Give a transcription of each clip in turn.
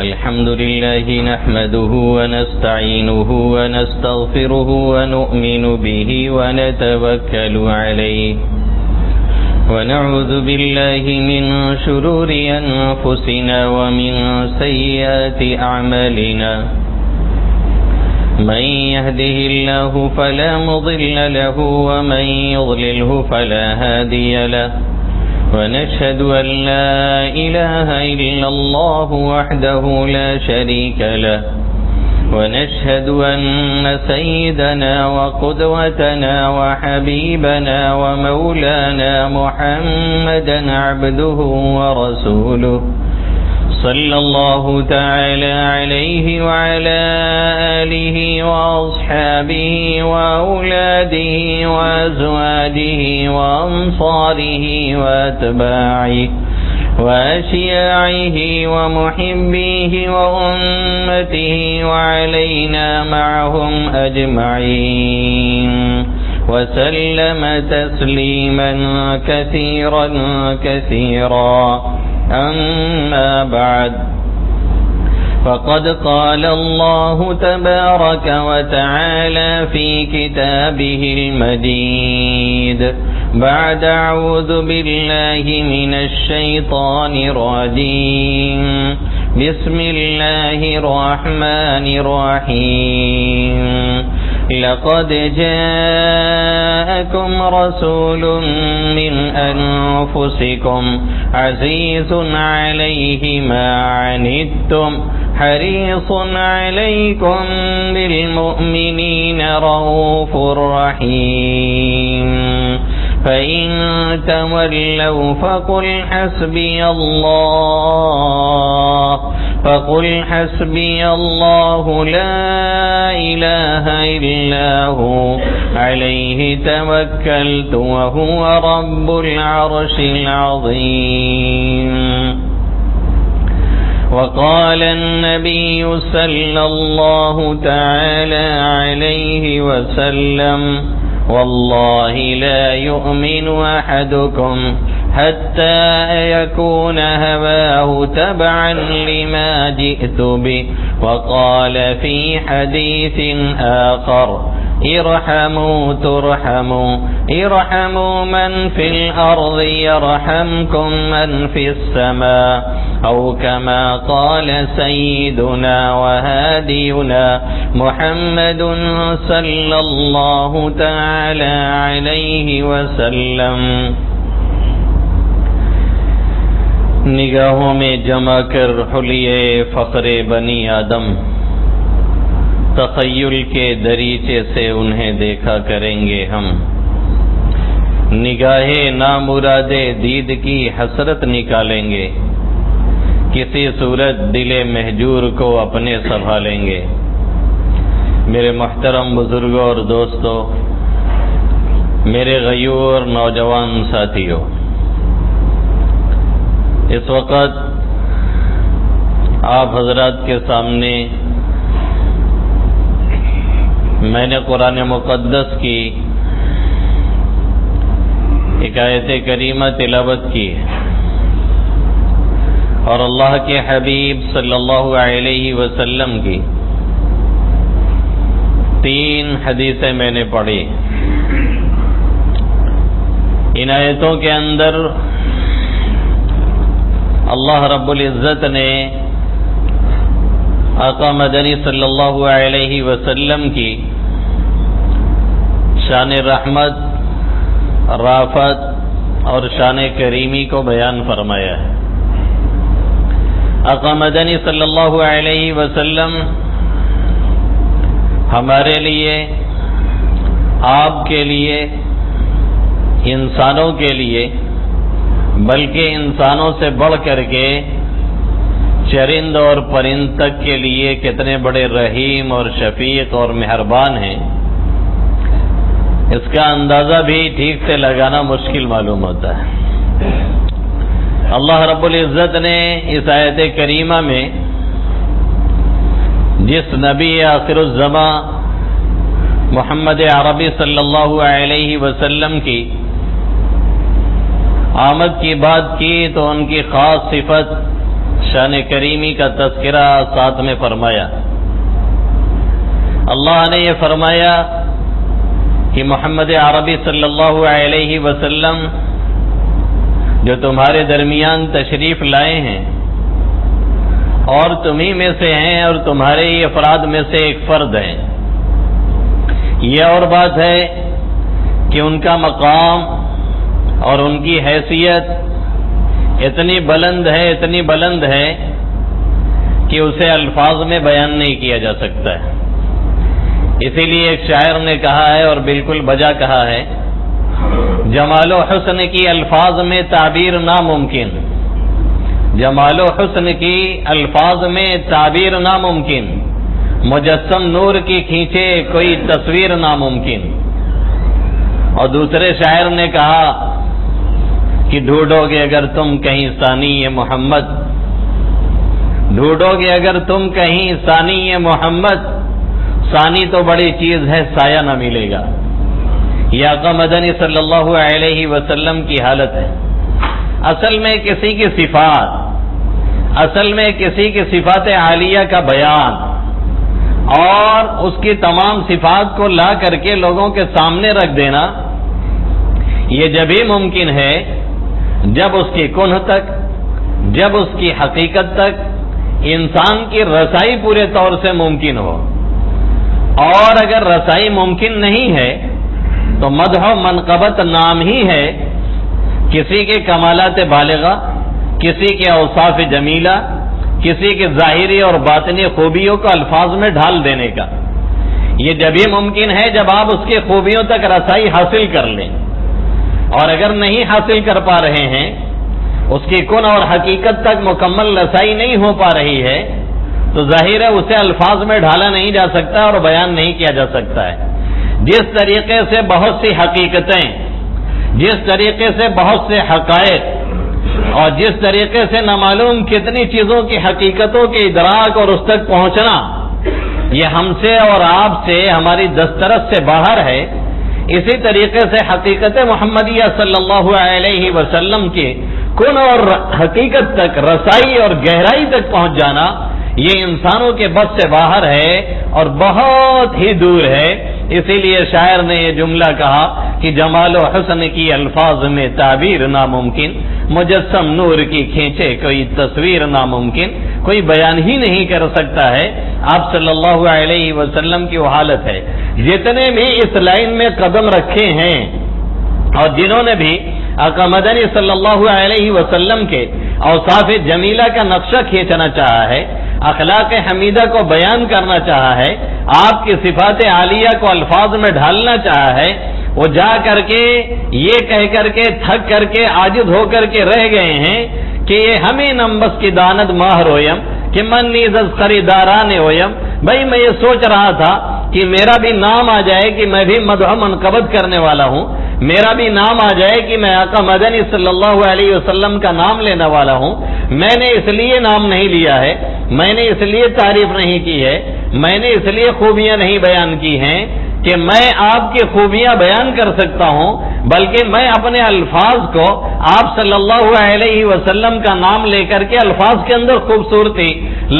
الحمد لله نحمده ونستعينه ونستغفره ونؤمن به ونتوكل عليه ونعوذ بالله من شرور أنفسنا ومن سيئات أعمالنا من يهده الله فلا مضل له ومن يضلله فلا هادي له ونشهد أن لا إله إلا الله وحده لا شريك له ونشهد أن سيدنا وقدوتنا وحبيبنا ومولانا محمدا عبده ورسوله صلى الله تعالى عليه وعلى آله وأصحابه وأولاده وأزواجه وأنصاره وأتباعه وأشياعه ومحبيه وأمته وعلينا معهم أجمعين وسلم تسليما كثيرا كثيرا. أما بعد فقد قال الله تبارك وتعالى في كتابه المجيد بعد أعوذ بالله من الشيطان الرجيم بسم الله الرحمن الرحيم لقد جاءكم رسول من أنفسكم عزيز عليه ما عنتم حريص عليكم بالمؤمنين رؤوف رحيم فإن تولوا فقل حسبي الله لا إله إلا هو عليه توكلت وهو رب العرش العظيم. وقال النبي صلى الله تعالى عليه وسلم والله لا يؤمن أحدكم حتى يكون هواه تبعا لما جئت به. وقال في حديث آخر ارحموا ترحموا ارحموا من في الأرض يرحمكم من في السماء أو كما قال سيدنا وهادينا محمد صلى الله تعالى عليه وسلم. نگاہوں میں جمع کر حلیے فخر بنی آدم تخیل کے دریچے سے انہیں دیکھا کریں گے ہم. نگاہ نامراد دید کی حسرت نکالیں گے کسی صورت دل مہجور کو اپنے سنبھالیں گے. میرے محترم بزرگوں اور دوستوں، میرے غیور نوجوان ساتھیوں، اس وقت آپ حضرات کے سامنے میں نے قرآن مقدس کی ایک آیت کریمہ تلاوت کی اور اللہ کے حبیب صلی اللہ علیہ وسلم کی 3 حدیثیں میں نے پڑھی. ان آیتوں کے اندر اللہ رب العزت نے آقا مدنی صلی اللہ علیہ وسلم کی شان رحمت، رافت اور شان کریمی کو بیان فرمایا ہے. آقا مدنی صلی اللہ علیہ وسلم ہمارے لیے، آپ کے لیے، انسانوں کے لیے، بلکہ انسانوں سے بڑھ کر کے چرند اور پرند تک کے لیے کتنے بڑے رحیم اور شفیق اور مہربان ہیں، اس کا اندازہ بھی ٹھیک سے لگانا مشکل معلوم ہوتا ہے. اللہ رب العزت نے اس آیت کریمہ میں جس نبی آخر الزماں محمد عربی صلی اللہ علیہ وسلم کی آمد کی بات کی تو ان کی خاص صفت شان کریمی کا تذکرہ ساتھ میں فرمایا۔ اللہ نے یہ فرمایا کہ محمد عربی صلی اللہ علیہ وسلم جو تمہارے درمیان تشریف لائے ہیں اور تمہیں میں سے ہیں اور تمہارے ہی افراد میں سے ایک فرد ہیں، یہ اور بات ہے کہ ان کا مقام اور ان کی حیثیت اتنی بلند ہے کہ اسے الفاظ میں بیان نہیں کیا جا سکتا ہے۔ اسی لیے ایک شاعر نے کہا ہے اور بالکل بجا کہا ہے، جمال و حسن کی الفاظ میں تعبیر ناممکن، جمال و حسن کی الفاظ میں تعبیر ناممکن، مجسم نور کی کھینچے کوئی تصویر ناممکن۔ اور دوسرے شاعر نے کہا کہ ڈھونڈو گے اگر تم کہیں ثانی محمد، ڈھونڈو گے اگر تم کہیں ثانی محمد، ثانی تو بڑی چیز ہے سایہ نہ ملے گا۔ یہ آقا مدنی صلی اللہ علیہ وسلم کی حالت ہے۔ اصل میں کسی کی صفات عالیہ کا بیان اور اس کی تمام صفات کو لا کر کے لوگوں کے سامنے رکھ دینا، یہ جب ہی ممکن ہے جب اس کی کنہ تک، جب اس کی حقیقت تک انسان کی رسائی پورے طور سے ممکن ہو۔ اور اگر رسائی ممکن نہیں ہے تو مدح و منقبت نام ہی ہے کسی کے کمالات بالغہ، کسی کے اوصاف جمیلہ، کسی کے ظاہری اور باطنی خوبیوں کو الفاظ میں ڈھال دینے کا۔ یہ جب ہی ممکن ہے جب آپ اس کی خوبیوں تک رسائی حاصل کر لیں، اور اگر نہیں حاصل کر پا رہے ہیں، اس کی کن اور حقیقت تک مکمل رسائی نہیں ہو پا رہی ہے، تو ظاہر ہے اسے الفاظ میں ڈھالا نہیں جا سکتا اور بیان نہیں کیا جا سکتا ہے۔ جس طریقے سے بہت سی حقیقتیں، جس طریقے سے بہت سے حقائق اور جس طریقے سے نامعلوم کتنی چیزوں کی حقیقتوں کے ادراک اور اس تک پہنچنا یہ ہم سے اور آپ سے، ہماری دسترس سے باہر ہے، اسی طریقے سے حقیقت محمدیہ صلی اللہ علیہ وسلم کی کن اور حقیقت تک رسائی اور گہرائی تک پہنچ جانا یہ انسانوں کے بس سے باہر ہے اور بہت ہی دور ہے۔ اسی لیے شاعر نے یہ جملہ کہا کہ جمال و حسن کی الفاظ میں تعبیر ناممکن، مجسم نور کی کھینچے کوئی تصویر ناممکن، کوئی بیان ہی نہیں کر سکتا ہے۔ آپ صلی اللہ علیہ وسلم کی وہ حالت ہے۔ جتنے بھی اس لائن میں قدم رکھے ہیں اور جنہوں نے بھی آقا مدنی صلی اللہ علیہ وسلم کے اوصاف جمیلہ کا نقشہ کھینچنا چاہا ہے، اخلاق حمیدہ کو بیان کرنا چاہا ہے، آپ کی صفات عالیہ کو الفاظ میں ڈھالنا چاہا ہے، وہ جا کر کے یہ کہہ کر کے تھک کر کے عاجز ہو کر کے رہ گئے ہیں کہ یہ ہمیں نمبس کی داند ماہر ہویم کہ من نیز از خریداران ہویم۔ بھائی میں یہ سوچ رہا تھا کہ میرا بھی نام آ جائے کہ میں بھی مدح منقبت کرنے والا ہوں، میرا بھی نام آ جائے کہ میں آقا مدنی صلی اللہ علیہ وسلم کا نام لینے والا ہوں۔ میں نے اس لیے نام نہیں لیا ہے، میں نے اس لیے تعریف نہیں کی ہے، میں نے اس لیے خوبیاں نہیں بیان کی ہیں کہ میں آپ کی خوبیاں بیان کر سکتا ہوں، بلکہ میں اپنے الفاظ کو آپ صلی اللہ علیہ وسلم کا نام لے کر کے الفاظ کے اندر خوبصورتی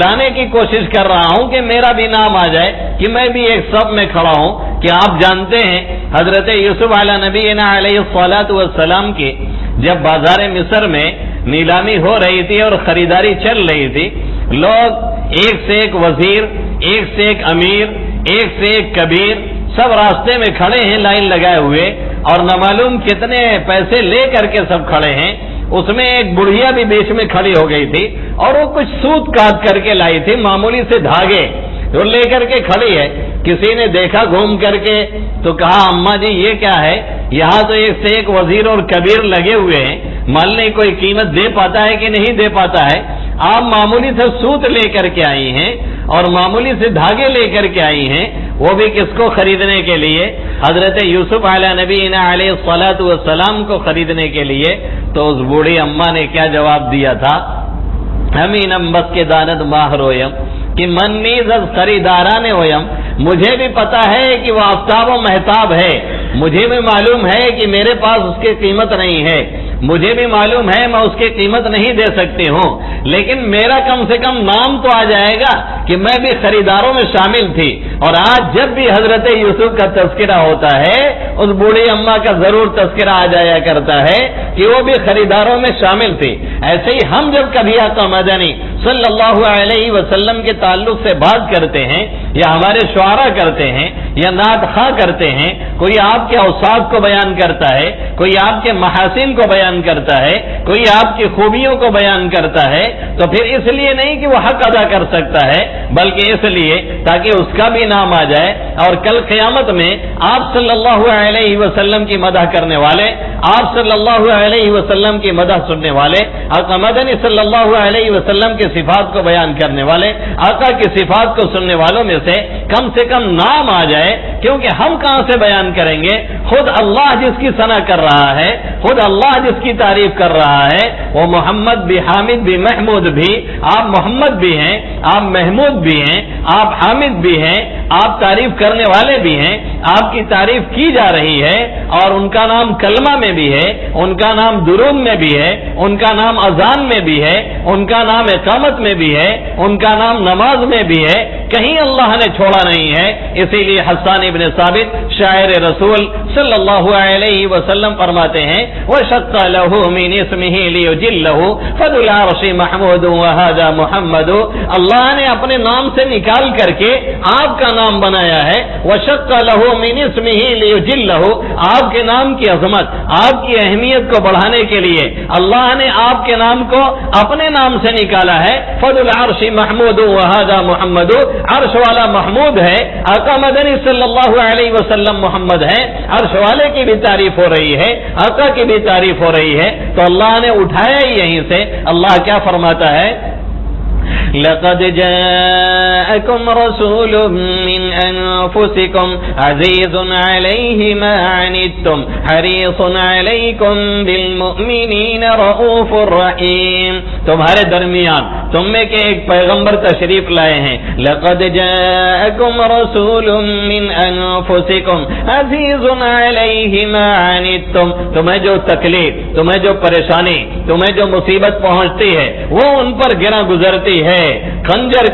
لانے کی کوشش کر رہا ہوں کہ میرا بھی نام آ جائے کہ میں بھی ایک صف میں کھڑا ہوں۔ کہ آپ جانتے ہیں حضرت یوسف علیہ نبینا علیہ الصلاۃ والسلام کی جب بازار مصر میں نیلامی ہو رہی تھی اور خریداری چل رہی تھی، لوگ ایک سے ایک وزیر، ایک سے ایک امیر، ایک سے ایک کبیر سب راستے میں کھڑے ہیں لائن لگائے ہوئے، اور نہ معلوم کتنے پیسے لے کر کے سب کھڑے ہیں۔ اس میں ایک بڑھیا بھی بیچ میں کھڑی ہو گئی تھی اور وہ کچھ سوت کاٹ کر کے لائی تھی، معمولی سے دھاگے وہ لے کر کے کھڑی ہے۔ کسی نے دیکھا گھوم کر کے تو کہا اماں جی یہ کیا ہے؟ یہاں تو ایک سے ایک وزیر اور کبیر لگے ہوئے ہیں، مالنے کوئی قیمت دے پاتا ہے کہ نہیں دے پاتا ہے؟ آپ معمولی سے سوت لے کر کے آئی ہیں اور معمولی سے دھاگے لے کر کے آئی ہیں، وہ بھی کس کو خریدنے کے لیے؟ حضرت یوسف علیہ نبینا علیہ الصلاۃ والسلام کو خریدنے کے لیے۔ تو اس بوڑھی اماں نے کیا جواب دیا تھا؟ ہمیں نمبس کے داند ماہر ہویم کہ من نیز از خریداران ہویم، مجھے بھی پتا ہے کہ وہ آفتاب و مہتاب ہے، مجھے بھی معلوم ہے کہ میرے پاس اس کی قیمت نہیں ہے، مجھے بھی معلوم ہے میں اس کی قیمت نہیں دے سکتی ہوں، لیکن میرا کم سے کم نام تو آ جائے گا کہ میں بھی خریداروں میں شامل تھی۔ اور آج جب بھی حضرت یوسف کا تذکرہ ہوتا ہے اس بوڑھی اماں کا ضرور تذکرہ آ جایا کرتا ہے کہ وہ بھی خریداروں میں شامل تھی۔ ایسے ہی ہم جب کبھی آقا مدنی صلی اللہ علیہ وسلم کے تعلق سے بات کرتے ہیں یا ہمارے شعراء کرتے ہیں یا نعت خواں کرتے ہیں، کوئی آپ کے اوصاف کو بیان کرتا ہے، کوئی آپ کے محاسن کو بیان کرتا ہے، کوئی آپ کی خوبیوں کو بیان کرتا ہے، تو پھر اس لیے نہیں کہ وہ حق ادا کر سکتا ہے، بلکہ اس لیے تاکہ اس کا بھی نام آ جائے اور کل قیامت میں آپ صلی اللہ علیہ وسلم کی مدح کرنے والے، آپ صلی اللہ علیہ وسلم کی مدح سننے والے، آقا مدنی صلی اللہ علیہ وسلم کی صفات کو بیان کرنے والے، آقا کی صفات کو سننے والوں میں سے کم نام آ جائے، کیونکہ ہم کہاں سے بیان کریں گے؟ خود اللہ جس کی ثنا کر رہا ہے، خود اللہ جس کی تعریف کر رہا ہے، وہ محمد بھی، حامد بھی، محمود بھی، آپ محمد بھی ہیں، آپ محمود بھی ہیں، آپ حامد بھی ہیں، آپ تعریف کرنے والے بھی ہیں، آپ کی تعریف کی جا رہی ہے، اور ان کا نام کلمہ میں بھی ہے، ان کا نام درود میں بھی ہے، ان کا نام اذان میں بھی ہے، ان کا نام اقامت میں بھی ہے، ان کا نام نماز میں بھی ہے، کہیں اللہ نے چھوڑا نہیں ہے۔ اسی لیے حسان ابن ثابت شاعر رسول صلی اللہ علیہ وسلم فرماتے ہیں وَشَقَّ لَهُ مِنْ اسْمِهِ لِيُجِلَّهُ فَذُو الْعَرْشِ مَحْمُودٌ وَهَذَا مُحَمَّدٌ، اللہ نے اپنے نام سے نکال کر کے آپ کا نام بنایا ہے۔ وَشَقَّ لَهُ مِنْ اسْمِهِ لِيُجِلَّهُ، آپ کے نام کی عظمت، آپ کی اہمیت کو بڑھانے کے لیے اللہ نے آپ کے نام کو اپنے نام سے نکالا ہے۔ فَذُو الْعَرْشِ مَحْمُودٌ وَهَذَا مُحَمَّدٌ، عرش والا محمود ہے، آقا مدنی صلی اللہ علیہ وسلم محمد ہے، عرش والے کی بھی تعریف ہو رہی ہے، آقا کی بھی تعریف ہو رہی ہے، تو اللہ نے اٹھایا ہی یہیں سے۔ اللہ کیا فرماتا ہے؟ لقد جاءكم رسول من أنفسكم عزيز عليه ما عنتم حريص عليكم بالمؤمنين رؤوف رحيم، تمہارے درمیان تم میں کے ایک پیغمبر تشریف لائے ہیں۔ لقد جاءكم رسول من أنفسكم عزيز عليه ما عنتم، تمہیں جو تکلیف، تمہیں جو پریشانی، تمہیں جو مصیبت پہنچتی ہے وہ ان پر گرا گزرتی ہے۔ خنجر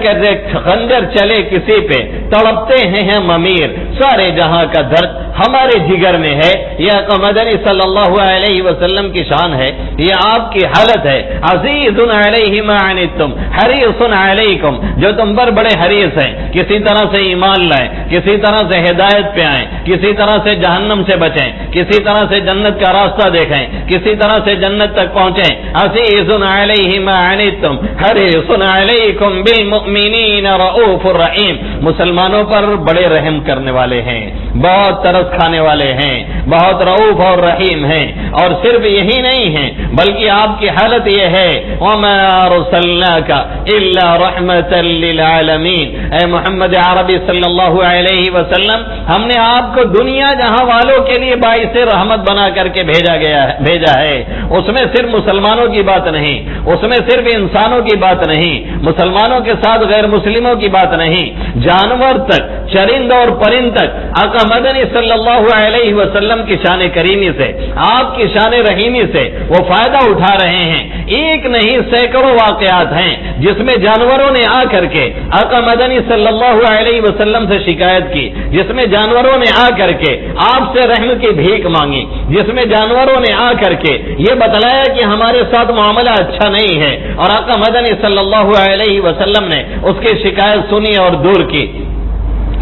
چلے کسی پہ تڑپتے ہیں ہم امیر، سارے جہاں کا درد ہمارے جگر میں ہے۔ یہ آقا مدنی صلی اللہ علیہ وسلم کی شان ہے، یہ آپ کی حالت ہے۔ عزیز علیہ ما عنتم حریص علیکم، جو تم پر بڑے حریص ہیں، کسی طرح سے ایمان لائیں، کسی طرح سے ہدایت پہ آئیں، کسی طرح سے جہنم سے بچیں، کسی طرح سے جنت کا راستہ دیکھیں، کسی طرح سے جنت تک پہنچیں۔ عزیز علیہ ما عنتم حریص علیکم بالمؤمنین رؤوف الرحیم، مسلمانوں پر بڑے رحم کرنے والے ہیں، بہت ترس کھانے والے ہیں، بہت رؤوف اور رحیم ہیں۔ اور صرف یہی نہیں ہیں بلکہ آپ کی حالت یہ ہے وما ارسلناک الا رحمۃ للعالمین، اے محمد عربی صلی اللہ علیہ وسلم، ہم نے آپ کو دنیا جہاں والوں کے لیے باعث رحمت بنا کر کے بھیجا ہے۔ اس میں صرف مسلمانوں کی بات نہیں، اس میں صرف انسانوں کی بات نہیں، مسلمانوں کے ساتھ غیر مسلموں کی بات نہیں، جانور تک، چرند اور پرند تک آقا مدنی صلی اللہ علیہ وسلم کی شان کریمی سے، آپ کی شان رحیمی سے وہ فائدہ اٹھا رہے ہیں۔ ایک نہیں سینکڑوں واقعات ہیں جس میں جانوروں نے آ کر کے آقا مدنی صلی اللہ علیہ وسلم سے شکایت کی، جس میں جانوروں نے آ کر کے آپ سے رحم کی بھیک مانگی، جس میں جانوروں نے آ کر کے یہ بتلایا کہ ہمارے ساتھ معاملہ اچھا نہیں ہے، اور آقا مدنی صلی اللہ علیہ وسلم نے اس کی شکایت سنی اور دور کی۔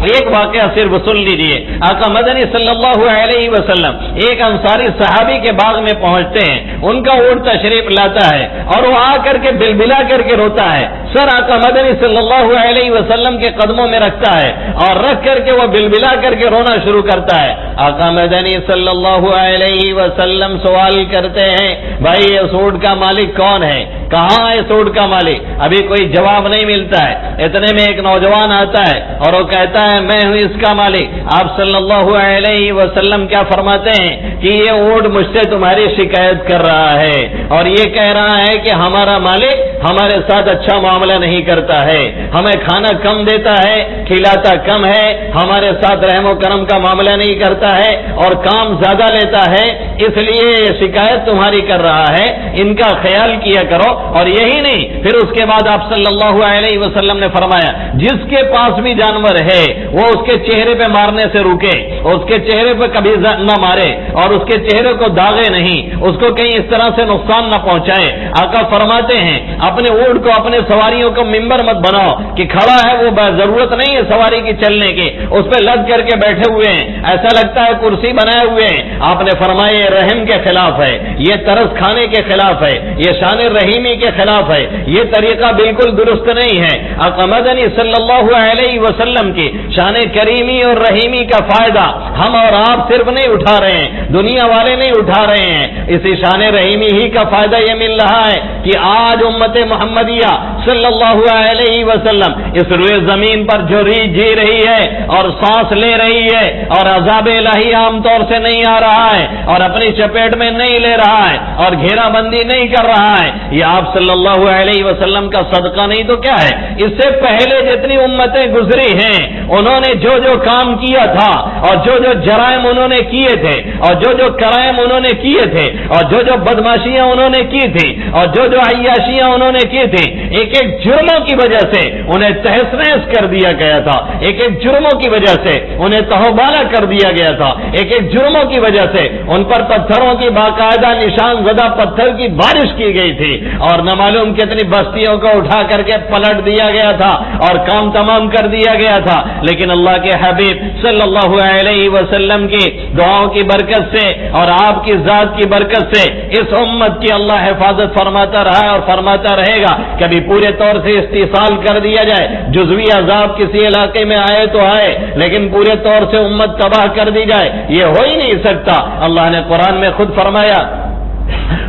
ایک واقعہ صرف سن لیجیے، آقا مدنی صلی اللہ علیہ وسلم ایک انصاری صحابی کے باغ میں پہنچتے ہیں، ان کا اونٹ تشریف لاتا ہے اور وہ آ کر کے بلبلا کر کے روتا ہے، سر آقا مدنی صلی اللہ علیہ وسلم کے قدموں میں رکھتا ہے اور رکھ کر کے وہ بلبلا کر کے رونا شروع کرتا ہے۔ آقا مدنی صلی اللہ علیہ وسلم سوال کرتے ہیں بھائی اس اونٹ کا مالک کون ہے، کہاں ہے اس اونٹ کا مالک؟ ابھی کوئی جواب نہیں ملتا ہے، اتنے میں ایک نوجوان آتا ہے اور وہ کہتا ہے میں ہوں اس کا مالک۔ آپ صلی اللہ علیہ وسلم کیا فرماتے ہیں کہ یہ اونٹ مجھ سے تمہاری شکایت کر رہا ہے اور یہ کہہ رہا ہے کہ ہمارا مالک ہمارے ساتھ اچھا معاملہ معاملہ نہیں کرتا ہے، ہمیں کھانا کم دیتا ہے، کھلاتا کم ہے، ہمارے ساتھ رحم و کرم کا معاملہ نہیں کرتا ہے اور کام زیادہ لیتا ہے، اس لیے یہ شکایت تمہاری کر رہا ہے، ان کا خیال کیا کرو۔ اور یہی نہیں، پھر اس کے بعد آپ صلی اللہ علیہ وسلم نے فرمایا جس کے پاس بھی جانور ہے وہ اس کے چہرے پہ مارنے سے روکے، اس کے چہرے پہ کبھی نہ مارے اور اس کے چہرے کو داغے نہیں، اس کو کہیں اس طرح سے نقصان نہ پہنچائے۔ آقا فرماتے ہیں اپنے اونٹ کو، اپنے سواریوں کو ممبر مت بناؤ کہ کھڑا ہے، وہ ضرورت نہیں ہے سواری کی چلنے کی، اس پہ لد کر کے بیٹھے ہوئے ہیں، ایسا لگتا ہے کرسی بنائے ہوئے ہیں۔ آپ نے فرمایا یہ رحم کے خلاف ہے، یہ ترس کھانے کے خلاف ہے، یہ شان رحیمی کے خلاف ہے، یہ طریقہ بالکل درست نہیں ہے۔ آقا مدنی صلی اللہ علیہ وسلم کی شان کریمی اور رحیمی کا فائدہ ہم اور آپ صرف نہیں اٹھا رہے ہیں، دنیا والے نہیں اٹھا رہے ہیں، اسی شان رحیمی ہی کا فائدہ یہ مل رہا ہے کہ آج امت محمدیہ صلی اللہ علیہ وسلم اس روئے زمین پر جو جی رہی ہے اور سانس لے رہی ہے اور عذاب الہی عام طور سے نہیں آ رہا ہے اور اپنی چپیٹ میں نہیں لے رہا ہے اور گھیرا بندی نہیں کر رہا ہے، یہ آپ صلی اللہ علیہ وسلم کا صدقہ نہیں تو کیا ہے؟ اس سے پہلے جتنی امتیں گزری ہیں انہوں نے جو جو کام کیا تھا اور جو جو جرائم انہوں نے کیے تھے اور جو جو کرائم انہوں نے کیے تھے اور جو جو بدماشیاں انہوں نے کی تھی اور جو جو عیاشیاں انہوں نے کی تھی، ایک ایک جرموں کی وجہ سے انہیں تہس نہس کر دیا گیا تھا، ایک ایک جرموں کی وجہ سے انہیں تہوبالا کر دیا گیا تھا، ایک ایک جرموں کی وجہ سے ان پر پتھروں کی باقاعدہ نشان زدہ پتھر کی بارش کی گئی تھی اور نہ معلوم کتنی بستیوں کو اٹھا کر کے پلٹ دیا گیا تھا اور کام تمام کر دیا گیا تھا۔ لیکن اللہ کے حبیب صلی اللہ علیہ وسلم کی دعاؤں کی برکت سے اور آپ کی ذات کی برکت سے اس امت کی اللہ حفاظت فرماتا رہا ہے اور فرماتا رہے گا۔ کبھی پورے طور سے استحصال کر دیا جائے، جزوی عذاب کسی علاقے میں آئے تو آئے، لیکن پورے طور سے امت تباہ کر دی جائے، یہ ہو ہی نہیں سکتا۔ اللہ نے قرآن میں خود فرمایا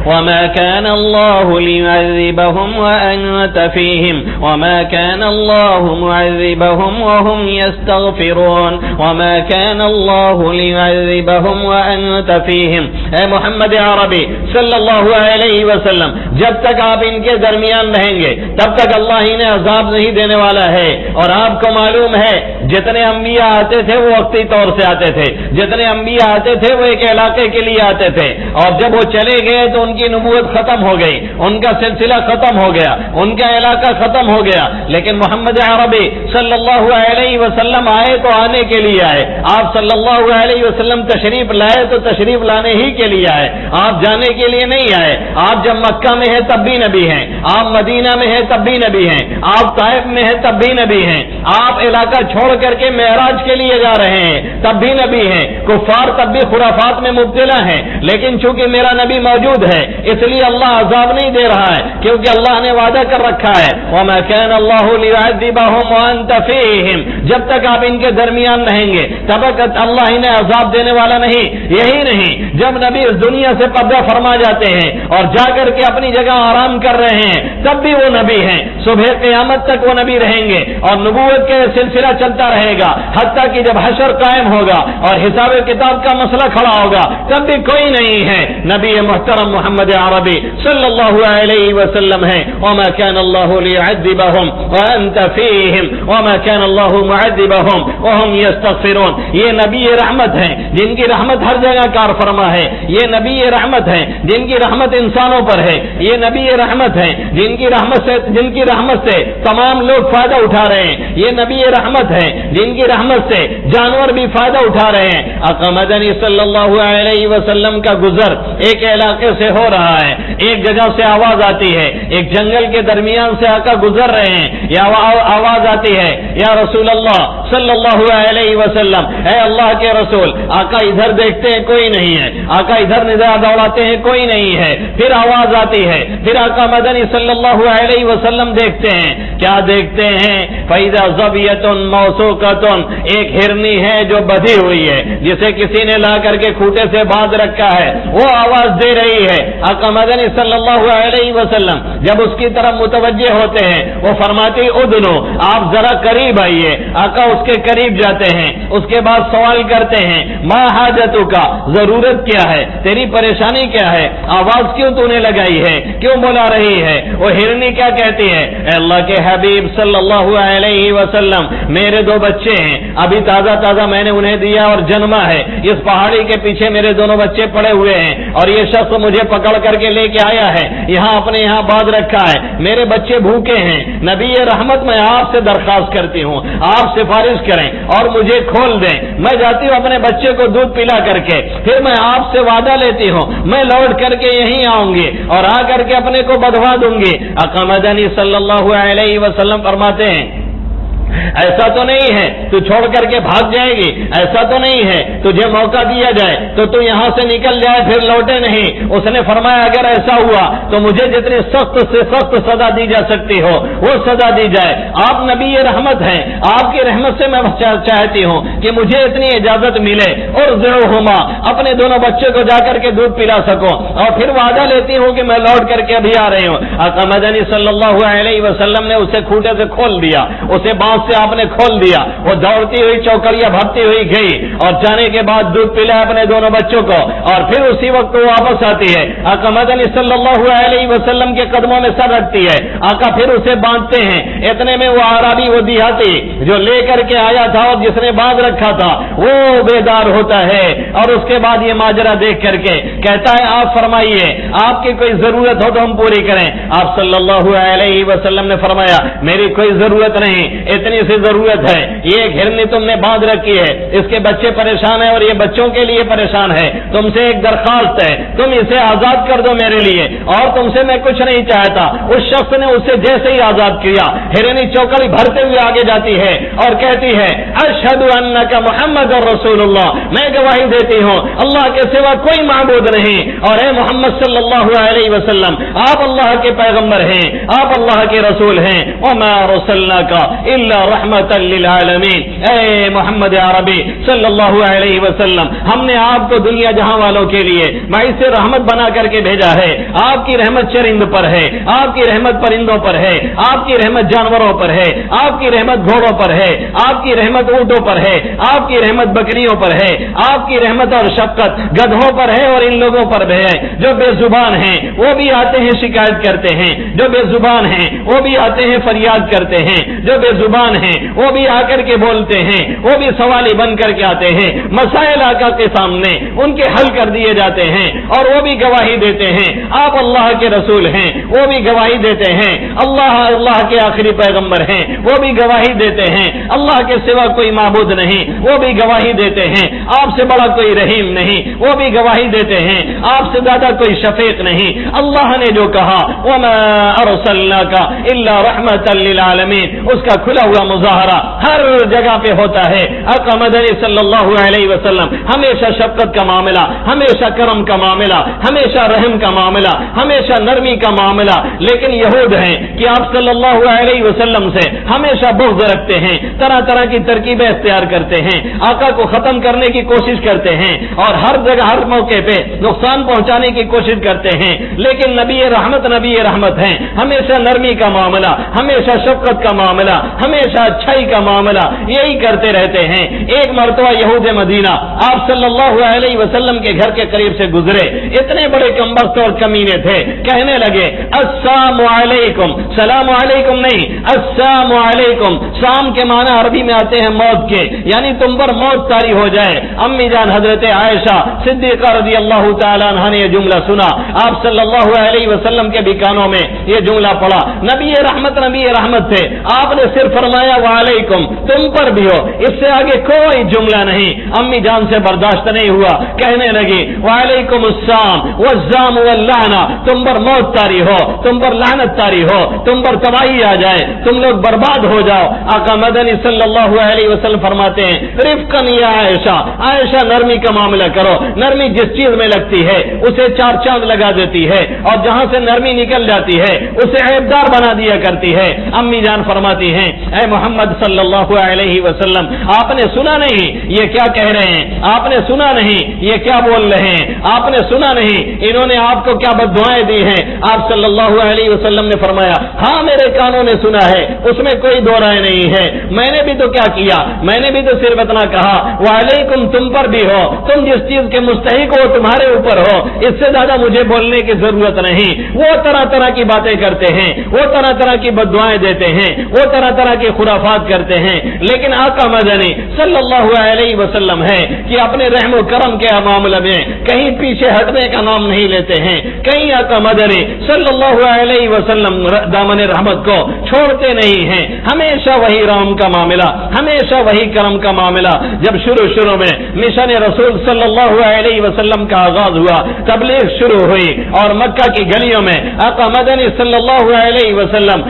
وَمَا كَانَ اللَّهُ لِيُعَذِّبَهُمْ وَأَنْتَ فِيهِمْ وَمَا كَانَ اللَّهُ مُعَذِّبَهُمْ وَهُمْ يَسْتَغْفِرُونَ وَمَا كَانَ اللَّهُ لِيُعَذِّبَهُمْ وَأَنْتَ فِيهِمْ۔ اے محمد عربی صلی اللہ علیہ وسلم، جب تک آپ ان کے درمیان رہیں گے تب تک اللہ انہیں عذاب نہیں دینے والا ہے۔ اور آپ کو معلوم ہے جتنے انبیاء آتے تھے وہ وقتی طور سے آتے تھے، جتنے انبیاء آتے تھے وہ ایک علاقے کے لیے آتے تھے اور جب وہ چلے گئے تو ان کی نبوت ختم ہو گئی، ان کا سلسلہ ختم ہو گیا، ان کا علاقہ ختم ہو گیا۔ لیکن محمد عربی صلی اللہ علیہ وسلم آئے تو آنے کے لیے آئے، آپ صلی اللہ علیہ وسلم تشریف لائے تو تشریف لانے ہی کے لیے آئے، آپ جانے کے لیے نہیں آئے۔ آپ جب مکہ میں ہیں تب بھی نبی ہیں، آپ مدینہ میں ہیں تب بھی نبی ہیں، آپ طائف میں ہیں تب بھی نبی ہیں، آپ علاقہ چھوڑ کر کے معراج کے لیے جا رہے ہیں تب بھی نبی ہیں، کفار تب بھی خرافات میں مبتلا ہیں، لیکن چونکہ میرا نبی موجود ہے اس لیے اللہ عذاب نہیں دے رہا ہے، کیونکہ اللہ نے وعدہ کر رکھا ہے وَمَا كَانَ اللَّهُ لِيُعَذِّبَهُمْ وَأَنْتَ فِيهِمْ۔ جب تک آپ ان کے درمیان رہیں گے تب تک اللہ انہیں عذاب دینے والا نہیں۔ یہی نہیں، جب نبی اس دنیا سے پردہ فرما جاتے ہیں اور جا کر کے اپنی جگہ آرام کر رہے ہیں تب بھی وہ نبی ہیں، صبح قیامت تک وہ نبی رہیں گے اور نبوت کے سلسلہ چلتا رہے گا حتیٰ کہ جب حشر قائم ہوگا اور حساب کتاب کا مسئلہ کھڑا ہوگا تب بھی کوئی نہیں ہے، نبی محترم محمد عربی صلی اللہ علیہ وسلم ہے۔ وَمَا كَانَ اللَّهُ لِيُعَذِّبَهُمْ وَأَنْتَ فِيهِمْ وَمَا كَانَ اللَّهُ مُعَذِّبَهُمْ وَهُمْ يَسْتَغْفِرُونَ۔ یہ نبی رحمت ہیں جن کی رحمت ہر جگہ کار فرما ہے، یہ نبی رحمت ہیں جن کی رحمت انسانوں پر ہے، یہ نبی رحمت ہیں جن کی رحمت سے تمام لوگ فائدہ اٹھا رہے ہیں، یہ نبی رحمت ہیں جن کی رحمت سے جانور بھی فائدہ اٹھا رہے ہیں۔ آقا مدنی صلی اللہ علیہ وسلم کا گزر ایک علاقے سے ہو رہا ہے، ایک جگہ سے آواز آتی ہے، ایک جنگل کے درمیان سے آقا گزر رہے ہیں، یا آواز آتی ہے یا رسول اللہ صلی اللہ علیہ وسلم، اے اللہ کے رسول۔ آقا ادھر دیکھتے ہیں کوئی نہیں ہے، آقا ادھر نظر دوڑاتے ہیں کوئی نہیں ہے، پھر آواز آتی ہے، پھر آقا مدنی صلی اللہ علیہ وسلم دیکھتے ہیں، کیا دیکھتے ہیں؟ فَإِذَا ضَبِيَةٌ مَوْثُوقَةٌ، ایک ہرنی ہے جو بدھی ہوئی ہے، جسے کسی نے لا کر کے کھوٹے سے باندھ رکھا ہے، وہ آواز دے رہی ہے۔ آقا مدنی صلی اللہ علیہ وسلم جب اس کی طرف متوجہ ہوتے ہیں وہ فرماتی ادنو، آپ ذرا قریب آئیے۔ آقا اس اس کے قریب جاتے ہیں، اس کے بعد سوال کرتے ہیں ما حاجتو کا، ضرورت کیا ہے، تیری پریشانی کیا ہے، آواز کیوں تو نے لگائی ہے، کیوں بلا رہی ہے؟ وہ ہرنی کیا کہتی ہے، اے اللہ کے حبیب صلی اللہ علیہ وسلم، میرے دو بچے ہیں، ابھی تازہ تازہ میں نے انہیں دیا اور جنما ہے، اس پہاڑی کے پیچھے میرے دونوں بچے پڑے ہوئے ہیں، اور یہ شخص مجھے پکڑ کر کے لے کے آیا ہے، یہاں اپنے یہاں باندھ رکھا ہے، میرے بچے بھوکے ہیں، نبی رحمت میں آپ سے درخواست کرتی ہوں آپ سفارش کریں اور مجھے کھول دیں، میں جاتی ہوں اپنے بچے کو دودھ پلا کر کے، پھر میں آپ سے وعدہ لیتی ہوں میں لوٹ کر کے یہیں آؤں گی اور آ کر کے اپنے کو بدوا دوں گی۔ آقا مدنی صلی اللہ علیہ وسلم فرماتے ہیں ایسا تو نہیں ہے تو چھوڑ کر کے بھاگ جائے گی، ایسا تو نہیں ہے تجھے موقع دیا جائے تو یہاں سے نکل جائے پھر لوٹے نہیں۔ اس نے فرمایا اگر ایسا ہوا تو مجھے جتنی سخت سے سخت سزا دی جا سکتی ہو وہ سزا دی جائے، آپ نبی رحمت ہیں، آپ کی رحمت سے میں چاہتی ہوں کہ مجھے اتنی اجازت ملے اور ضرورہما اپنے دونوں بچے کو جا کر کے دودھ پلا سکوں، اور پھر وعدہ لیتی ہوں کہ میں لوٹ کر کے ابھی آ رہی ہوں۔ آقا مدنی صلی اللہ علیہ وسلم نے اسے کھوٹے سے کھول دیا، اسے بانس سے آپ نے کھول دیا، وہ دوڑتی ہوئی چوکڑیاں بھرتی ہوئی گئی اور جانے کے بعد دودھ پلا اپنے دونوں بچوں کو، اور پھر اسی وقت وہ واپس آتی ہے، آقا مدنی صلی اللہ علیہ وسلم کے قدموں میں سر رکھتی ہے، آقا پھر اسے باندھتے ہیں، اتنے میں وہ عربی وہ دیہاتی جو لے کر کے آیا تھا اور جس نے باندھ رکھا تھا وہ بیدار ہوتا ہے، اور اس کے بعد یہ ماجرا دیکھ کر کے کہتا ہے آپ فرمائیے آپ کی کوئی ضرورت ہو تو ہم پوری کریں۔ آپ صلی اللہ علیہ وسلم نے فرمایا میری کوئی ضرورت نہیں، اتنی سی ضرورت ہے، یہ گھرنی تم نے باندھ رکھی ہے، اس کے بچے پریشان ہیں اور یہ بچوں کے لیے پریشان ہے، تم سے ایک درخواست ہے تم اسے آزاد کر دو میرے لیے، اور تم سے میں کچھ نہیں چاہتا۔ اس شخص نے اسے جیسے ہی آزاد کیا، ہرنی چوکڑی بھرتے ہوئے آگے جاتی ہے اور کہتی ہے اشہد انک محمد رسول اللہ، میں گواہی دیتی ہوں اللہ کے سوا کوئی معبود نہیں، اور اے محمد صلی اللہ علیہ وسلم آپ اللہ کے پیغمبر ہیں، آپ اللہ کے رسول ہیں، وما رسلناک الا رحمت للعالمین، اے محمد عربی صلی اللہ علیہ وسلم ہم نے آپ کو دنیا جہاں والوں کے لیے باعث رحمت بنا کر کے بھیجا ہے، آپ کی رحمت چرند پر ہے، آپ کی رحمت پرندوں پر ہے، آپ کی رحمت جانوروں پر ہے، آپ کی رحمت گھوڑوں پر ہے، آپ کی رحمت اونٹوں پر ہے، آپ کی رحمت بکریوں پر ہے، آپ کی رحمت اور شفقت گدھوں پر ہے اور ان لوگوں پر بھی ہے جو بے زبان ہیں وہ بھی آتے ہیں شکایت کرتے ہیں، جو بے زبان ہیں وہ بھی آتے ہیں فریاد کرتے ہیں، جو بے زبان ہیں وہ بھی آ کر کے بولتے ہیں، وہ بھی سوالی بن کر کے آتے ہیں، مسائل آقا کے سامنے ان کے حل کر دیے جاتے ہیں اور وہ بھی گواہی دیتے ہیں آپ اللہ کے رسول ہیں، وہ بھی گواہی دیتے ہیں اللہ کے آخری پیغمبر ہیں، وہ بھی گواہی دیتے ہیں اللہ کے سوا کوئی معبود نہیں، وہ بھی گواہی دیتے ہیں آپ سے بڑا کوئی رحیم نہیں، وہ بھی گواہی دیتے ہیں آپ سے زیادہ کوئی شفیق نہیں۔ اللہ نے جو کہا وما ارسلناک الا رحمت للعالمین، اس کا کھلا ہوا مظاہرہ ہر جگہ پہ ہوتا ہے۔ آقا مدنی صلی اللہ علیہ وسلم ہمیشہ شفقت کا معاملہ، ہمیشہ کرم کا معاملہ، ہمیشہ رحم کا معاملہ، ہمیشہ نرمی کا معاملہ، لیکن یہود ہیں کہ آپ صلی اللہ علیہ وسلم سے ہمیشہ بغض رکھتے ہیں، طرح طرح کی ترکیبیں اختیار کرتے ہیں، آقا کو ختم کرنے کی کوشش کرتے ہیں اور ہر جگہ ہر موقع پہ نقصان پہنچانے کی کوشش کرتے ہیں، لیکن نبی رحمت ہیں، ہمیشہ نرمی کا معاملہ، ہمیشہ شفقت کا معاملہ، ہمیشہ اچھائی کا معاملہ یہی کرتے رہتے ہیں۔ ایک مرتبہ یہود مدینہ آپ صلی اللہ علیہ وسلم کے گھر کے قریب سے گزرے، اتنے بڑے کمبخت اور کمینے تھے، کہنے لگے السلام علیکم، سلام علیکم نہیں السلام علیکم، سام کے معنی عربی میں آتے ہیں موت کے، یعنی تم پر موت طاری ہو جائے۔ امی جان حضرت عائشہ صدیقہ رضی اللہ تعالیٰ عنہ نے یہ جملہ سنا، آپ صلی اللہ علیہ وسلم کے بھی کانوں میں یہ جملہ پڑا، نبی رحمت تھے، آپ نے صرف فرمایا وعلیکم، تم پر بھی ہو، اس سے آگے کوئی جملہ نہیں۔ امی جان سے برداشت نہیں ہوا، کہنے لگی وعلیکم السلام والزام واللعنہ، تم پر موت طاری ہو، تم پر لعنت طاری ہو، تم پر تباہی آ جائے، تم لوگ برباد ہو جاؤ۔ آقا مدنی صلی اللہ علیہ وسلم فرماتے ہیں رفقاً یا عائشہ نرمی کا معاملہ کرو، نرمی جس چیز میں لگتی ہے اسے چار چاند لگا دیتی ہے، اور جہاں سے نرمی نکل جاتی ہے اسے عیبدار بنا دیا کرتی ہے۔ امی جان فرماتی ہیں اے محمد صلی اللہ علیہ وسلم آپ نے سنا نہیں یہ کیا کہہ رہے ہیں، آپ نے سنا نہیں یہ کیا بول رہے ہیں، آپ نے سنا نہیں انہوں نے آپ کو کیا بد دعائیں دی ہیں۔ آپ صلی اللہ علیہ وسلم نے فرمایا ہاں میرے کانوں نے سنا ہے، اس میں کوئی دو رائے نہیں ہے، میں نے بھی تو کیا کیا، میں نے بھی تو صرف اتنا کہا وعلیکم تم پر بھی ہو، تم جس چیز کے مستحق ہو تمہارے اوپر ہو، اس سے زیادہ مجھے بولنے کی ضرورت نہیں۔ وہ طرح طرح کی باتیں کرتے ہیں، وہ طرح طرح کی بد دعائیں دیتے ہیں، وہ طرح طرح کی خرافات کرتے ہیں، لیکن آقا مدنی صلی اللہ علیہ وسلم ہے کہ اپنے رحم و کرم کے معاملے میں کہیں پیچھے ہٹنے کا نام نہیں لیتے ہیں، کہیں آقا مدنی صلی اللہ علیہ وسلم دامن رحمت کو چھوڑتے نہیں ہیں، ہمیشہ وہی رحم کا معاملہ، ہمیشہ وہی کرم کا معاملہ۔ جب شروع میں مشن رسول صلی اللہ علیہ وسلم کا آغاز ہوا، تبلیغ شروع ہوئی اور مکہ کی گلیوں میں آقا مدنی صلی اللہ علیہ وسلم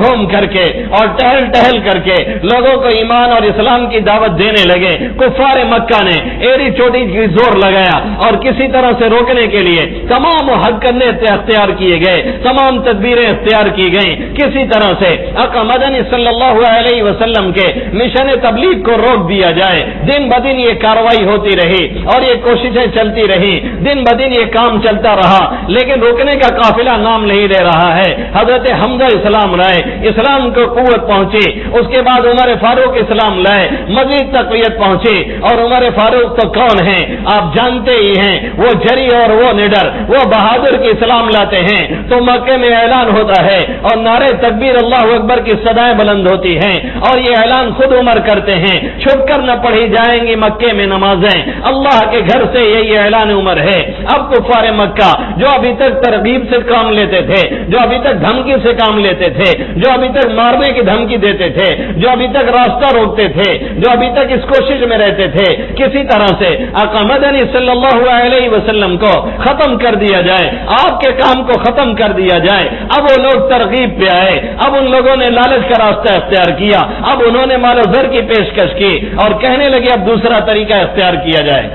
گھوم کر کے اور ٹہل کر کے لوگوں کو ایمان اور اسلام کی دعوت دینے لگے۔ کفار مکہ نے ایڑی چوٹی کی زور لگایا اور کسی طرح سے روکنے کے لیے تمام حق کرنے اختیار کیے گئے، تمام تدبیریں اختیار کی گئیں، کسی طرح سے آقا مدنی صلی اللہ علیہ وسلم کے مشن تبلیغ کو روک دیا جائے۔ دن بدن یہ کارروائی ہوتی رہی اور یہ کوششیں چلتی رہی، دن بدن یہ کام چلتا رہا، لیکن روکنے کا قافلہ نام نہیں لے رہا ہے۔ حضرت حمزہ اسلام لائے، اسلام کو قوت پہنچی، اس کے بعد عمر فاروق اسلام لائے، مزید تقویت پہنچی، اور عمر فاروق تو کون ہیں آپ جانتے ہی ہیں، وہ جری اور وہ نڈر، وہ بہادر کے اسلام لاتے ہیں تو مکے میں اعلان ہوتا ہے اور نعرے تکبیر اللہ اکبر کی صدائیں بلند ہوتی ہیں، اور یہ اعلان خود عمر کرتے ہیں چھپ کر نہ پڑھی جائیں گی مکے میں نمازیں، اللہ کے گھر سے یہی اعلان عمر ہے۔ اب کفار مکہ جو ابھی تک ترغیب سے کام لیتے تھے، جو ابھی تک دھمکی سے کام لیتے تھے، جو ابھی تک مارنے کی دھمکی دیتے تھے، جو ابھی تک راستہ روکتے تھے، جو ابھی تک اس کوشش میں رہتے تھے کسی طرح سے آقا مدنی صلی اللہ علیہ وسلم کو ختم کر دیا جائے، آپ کے کام کو ختم کر دیا جائے، اب وہ لوگ ترغیب پہ آئے، اب ان لوگوں نے لالچ کا راستہ اختیار کیا، اب انہوں نے مال و زر کی پیشکش کی اور کہنے لگے اب دوسرا طریقہ اختیار کیا جائے،